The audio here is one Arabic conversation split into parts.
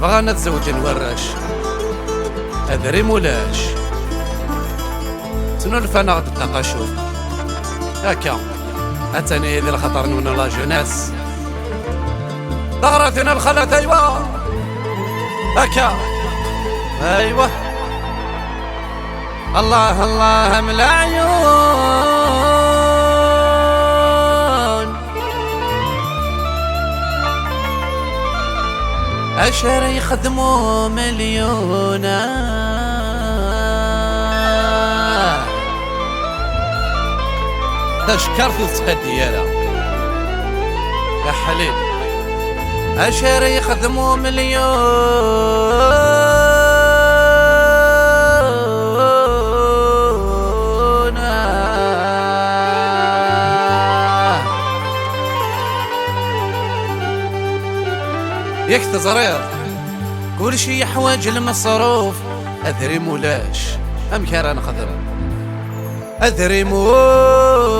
بغانا نتزوج نورش أدري مولاش سنو الفانا غد نتناقشو هكا أتاني ذي الخطر من لا جوناس ضغرتنا الخلات أيوا هكا أيوا الله الله من العيون عشرة يخدموا مليونا تشكرت التقديرة يا حليل عشرة يخدموا مليون ياك تزرير كل شي حواج المصروف أدري مولاش أم كان نقدر أدري مولاش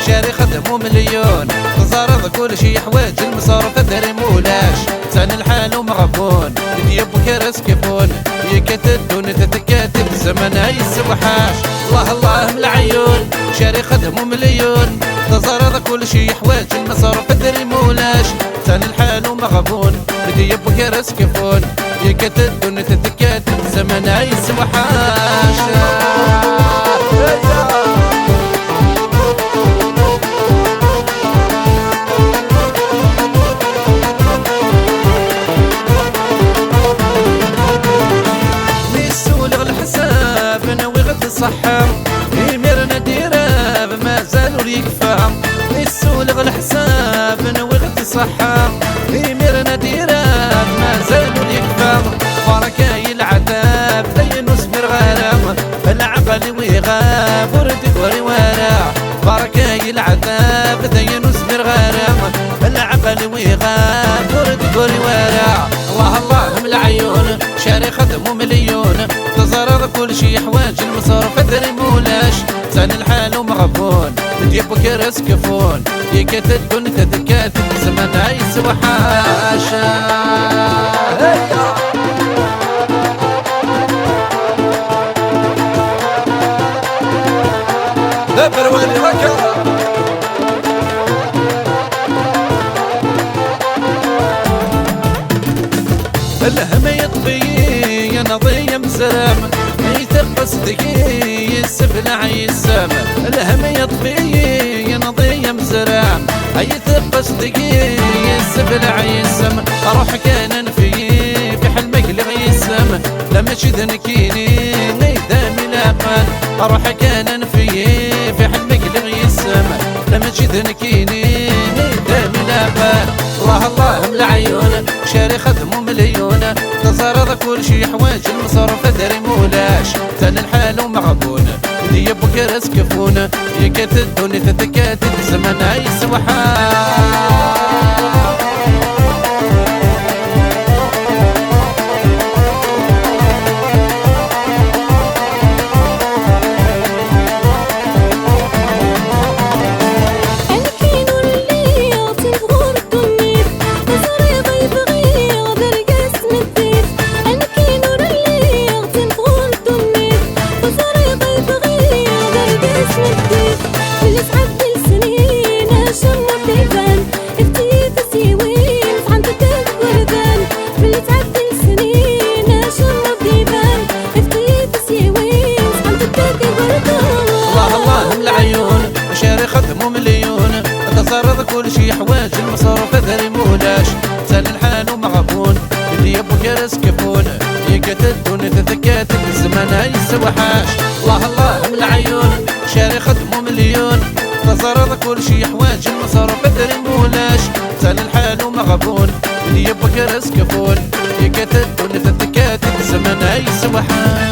شاري خدمو مليون تزارض كل شي حوايج المصارف أدري مولاش سان الحال ومغبون بدي بكرس كيفون يكتدون تتكاتب الزمن هاي السبحاش الله الله من العيون شاري خدمو مليون تزارض كل شي حوايج المصارف أدري مولاش سان الحال ومغبون بدي بكرس كيفون يكتدون تتكاتب الزمن هاي السبحاش صحة يميرنا ديرة ما زالوا يكفى نسولغ الحساب نوغد صحة يميرنا ديرة ما زالوا يكفى بركاي العذاب ذي نصبر غرام العقل ويغاب ورد قوري ورا بركاي العذاب ذي نصبر غرام العقل ويغاب ورد قوري ورا الله الله من العيون شاري خدمو مليون تزرر كل شي حوايج المصارف أدري مولاش سان الحال ومغبون بدي بكرس كفون يكتدون تتكاتب زمان هاي سوحاشا دبر والي هكا الهم يطفي يا نضي مسام يتقص دقي السفلع يسام الهم يطفي يا نضي مسام يتقص دقي السفلع يسام اروح كان في حلمك يسام لما شذن كيني ميدامي لاقان اروح كان في حلمك يسام لما شذن كيني ميدامي لاقان الله الله من العيون شاري خدمو مليون تزارض كل شي حوايج المصارف أدري مولاش تان الحال ومغبون اللي يبقى راس كفون يكتدوني تتكاتد زمان هاي سوحان خدمو مليون تصرف كل شي حوايج المصارف أدري مولاش سال الحال ومغبون اللي يبقى راس كفون يكتدون تتكاتب الزمان هاي السوحاش الله الله من العيون شاري خدمو مليون تصرف كل شي حوايج المصارف أدري مولاش سال الحال ومغبون اللي يبقى راس كفون يكتدون تتكاتب الزمان هاي السوحاش